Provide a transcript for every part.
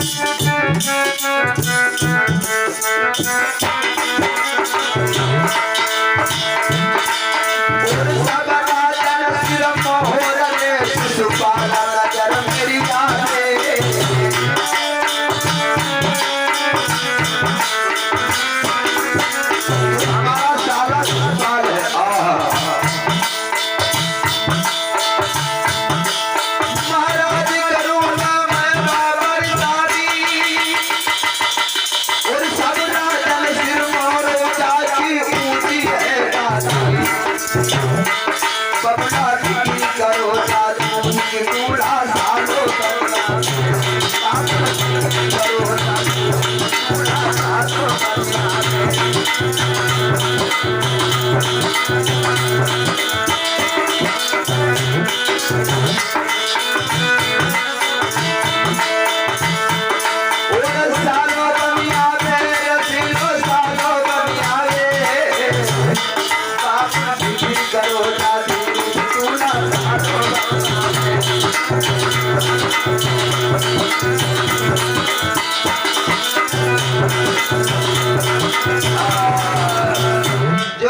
जो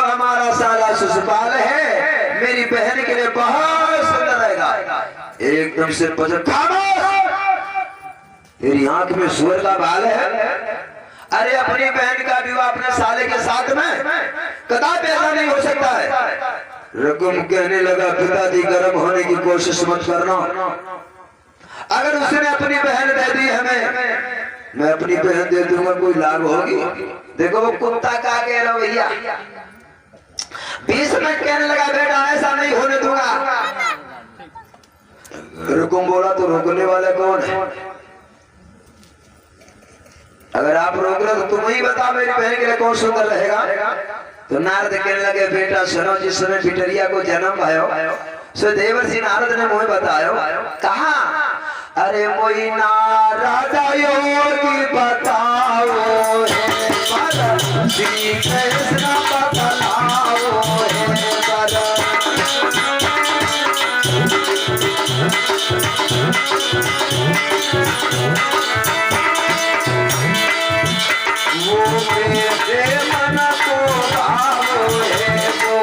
हमारा साला शिशुपाल है मेरी बहन के लिए बहुत सुंदर रहेगा। एकदम से तेरी आंख में सुअर का बाल है। अरे अपनी बहन का विवाह अपने साले के साथ में कदापि ऐसा नहीं हो सकता है। रकुम कहने लगा पिताजी गर्म होने की कोशिश मत करना। अगर उसने अपनी बहन दे दी हमें, मैं अपनी बहन दे दूंगा, कोई लाभ होगी? देखो वो कुत्ता का कह रहा भैया 20 मिनट कहने लगा बेटा ऐसा नहीं होने दूंगा। रुकुम बोला तो रोकने वाला कौन है? अगर आप रोक रहे तो तुम ही बताओ मेरी बहन के लिए कौन सुंदर रहेगा। तो नारद कहने लगे बेटा सुनो, जिस समय बिटरिया को जन्म आयो सो देवर सिंह नारद ने मुझे बतायो। कहा? अरे मोई नारद योगी बताओ श्री कृष्ण बतलाओ वो मेरे मन को भावो है वो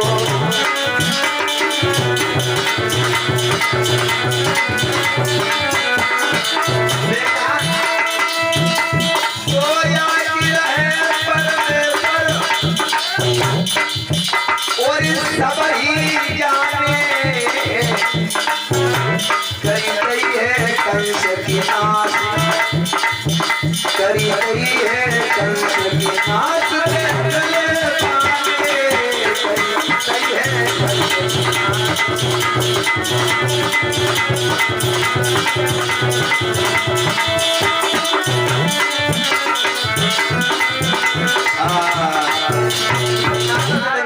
और सब ही जाने करी रही है कंस की नाश, करी रही है कंस की नाश,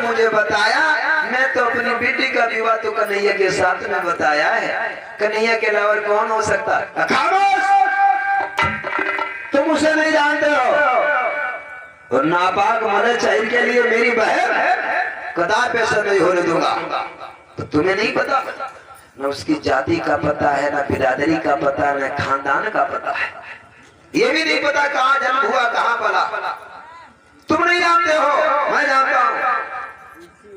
मुझे बताया। मैं तो अपनी बेटी का विवाह तो कन्हैया के साथ में बताया है। कन्हैया के अलावा कौन हो सकता है? तुम उसे नहीं जानते हो। और नापाक मदर चाहिए के लिए मेरी बहन कदापि ऐसा नहीं होने दूंगा। तो तुम्हें नहीं पता, न उसकी जाति का पता है, न बिरादरी का पता, न खानदान का पता है। ये भी नहीं पता कहाँ जन्म हुआ, कहाँ पला। तुम नहीं जानते हो, मैं जानता हूँ।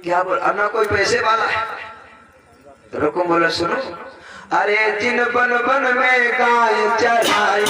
क्या बोल? अन्ना कोई पैसे वाला है? तो रुको बोलो सुनो। अरे जिन बन बन में गाय चढ़ाई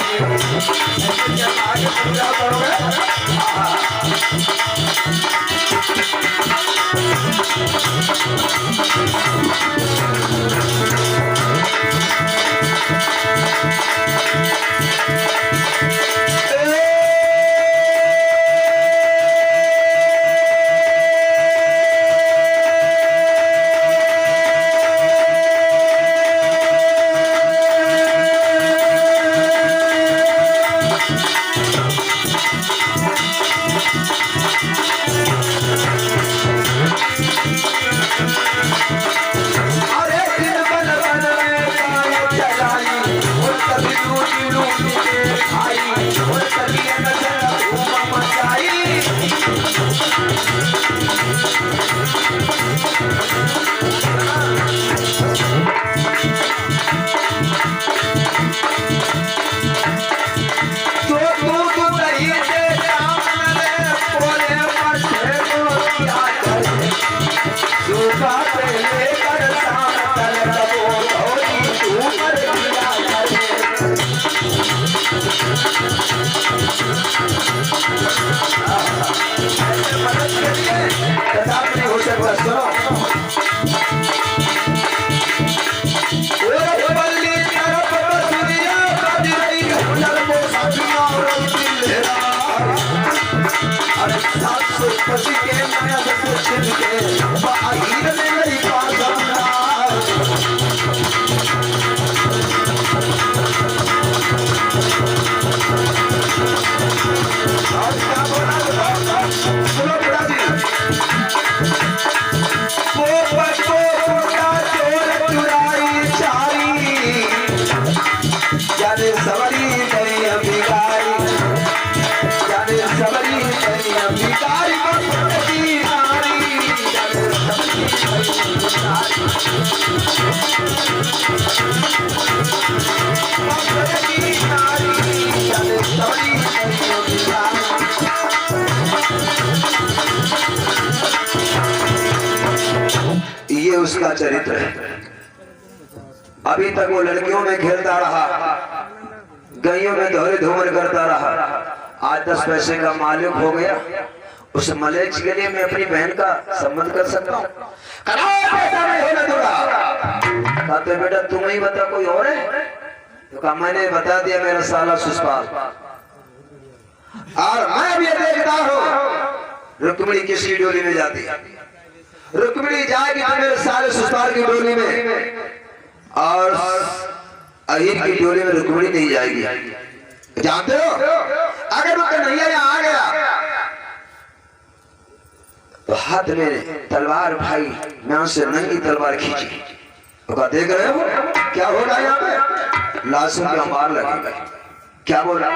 पसी के नयन से छिलके बाहिर में मेरी पासना और क्या बोला सुनो पिताजी पोपट को छोटा चोर चुराई चारी जाने सवरी नहीं अभिगारी जाने सवरी नहीं अभिगारी की नारी जाने सवरी नहीं नारी जाने सवरी नहीं अभिगारी। ये उसका चरित्र है। अभी तक वो लड़कियों में खेलता रहा, गइयों में दोहरे धूमर करता रहा। आज 10 पैसे का मालिक हो गया, उस मलेच के लिए मैं अपनी बहन का संबंध कर सकता हूँ। कहते बेटा तुम ही बता कोई और है? तो कहा मैंने बता दिया मेरा साला सुसपाल। और मैं भी देखता हूँ रुक्मिणी किसी डोली में जाती है, रुक्मिणी जाएगी तो मेरे साले सुसपाल की डोली में, और अहिर की डोली में रुक्मिणी नहीं जाएगी। जानते हो अगर वो कन्हैया यहाँ आ गया तो हाथ में तलवार भाई मैं उससे नंगी तलवार खींची। तो कहा देख रहे हो क्या हो रहा है यहाँ पे? लाशों का मार लगेगा। क्या बोल रहा?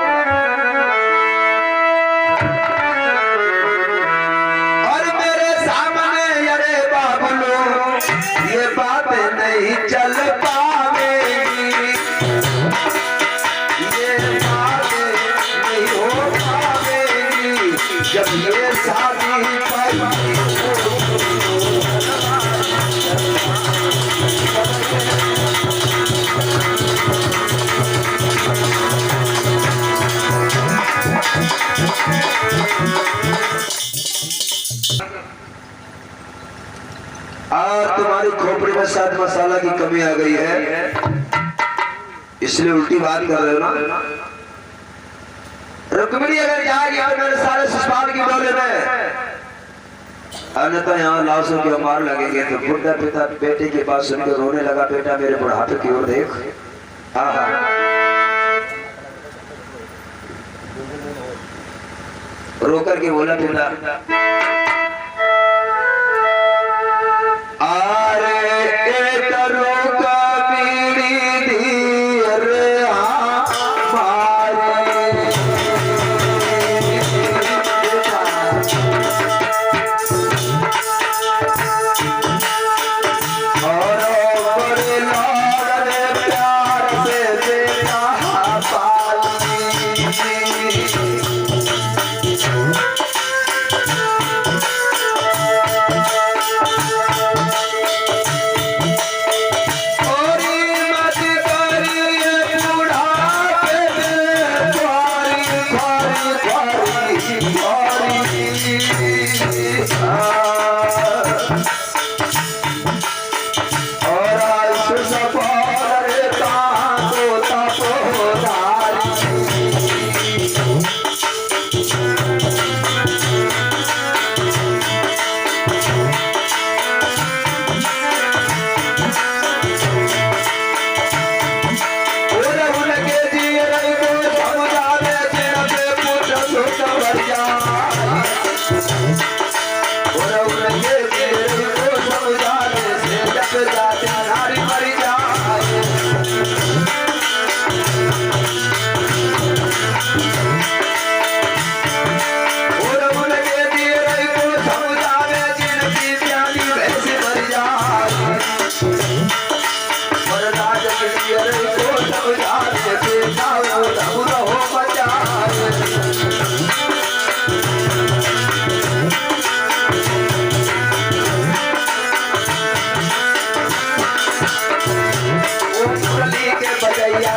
और मेरे सामने अरे बाबलो ये बातें नहीं चल पावेगी, ये बातें नहीं हो पावेगी जब ये शादी आज तुम्हारी खोपड़ी में शायद मसाला की कमी आ गई है, इसलिए उल्टी बात कर रहे हो ना। रुक्मिणी अगर जाएगी और मेरे सारे सुसपाल की डोले में, अन्यथा यहाँ लाशों के मार लगेंगे। तो बुढ़ा पिता बेटे की बात सुनकर रोने लगा, बेटा मेरे बुढ़ापे की ओर देख। हाँ रोकर के बोला पिता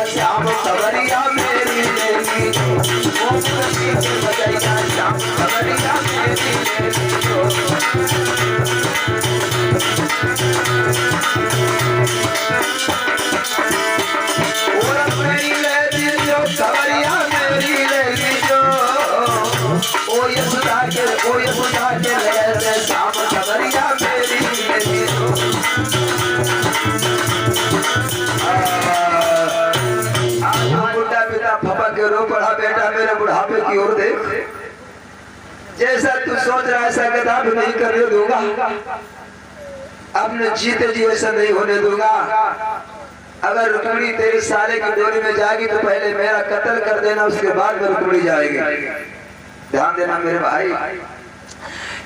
श्याम सवरिया मेरी लेली, श्याम सवरिया मेरी सवरिया मेरी लेली जो ओ यशोदा के कोई बुझा के ले शाम खबरिया मेरी बुढ़ा पिता फपक के रो पड़ा, बेटा मेरे बुढ़ापे की ओर देख, जैसा तू सोच रहा है ऐसा गधा भी नहीं करने दूंगा, अपने जीते जी ऐसा नहीं होने दूंगा। अगर रुक्मिणी तेरी साले की डोरी में जाएगी तो पहले मेरा कत्ल कर देना, उसके बाद में रुक्मिणी जाएगी। ध्यान देना मेरे भाई।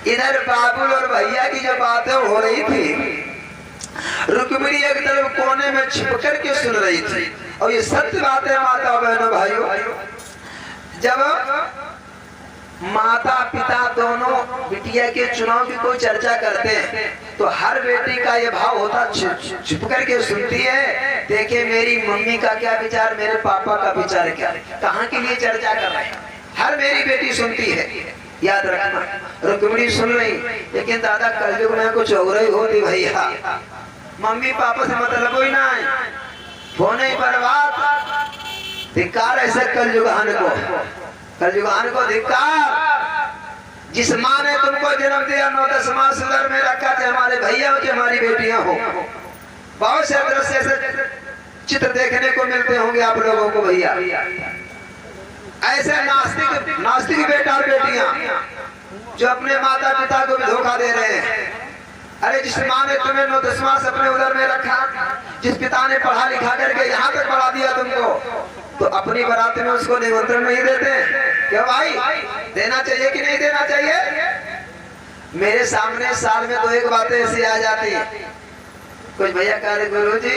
इधर बाबुल और भैया की जो बातें हो रही थी, रुक्मिणी एक तरफ कोने में छिप करके सुन रही थी। और ये सत्य बातें माता बहनों भाइयों, जब माता पिता दोनों बिटिया के चुनाव की कोई चर्चा करते हैं तो हर बेटी का ये भाव होता, छिप करके सुनती है, देखे मेरी मम्मी का क्या विचार, मेरे पापा का विचार क्या, कहाँ के लिए चर्चा कर रहे हैं। हर मेरी बेटी सुनती है, याद रखना। रुक्मिणी सुन रही, लेकिन दादा कलयुग में कुछ हो रही होती भैया, मम्मी पापा से मतलब ही ना है, होने ही बर्बाद। धिक्कार ऐसे कलयुगान को, कलयुगान को धिक्कार। जिस माँ ने तुमको जन्म दिया 9-10 मास उदर में रखा थे, हमारे भैया हो कि हमारी बेटियां हो, बहुत से दृश्य ऐसे चित्र देखने को मिलते होंगे आप लोगों को भैया। ऐसे नास्तिक बेटा और बेटियां जो अपने माता पिता को भी धोखा दे रहे हैं। अरे जिस माँ ने तुम्हें 9-10 मास अपने उदर में रखा, जिस पिता ने पढ़ा लिखा करके यहाँ तक पढ़ा दिया तुमको, तो अपनी बारात में उसको निमंत्रण नहीं देते क्या भाई? देना चाहिए कि नहीं देना चाहिए? मेरे सामने साल में 2-1 बातें ऐसी आ जाती, कुछ भैया कह रहे गुरु जी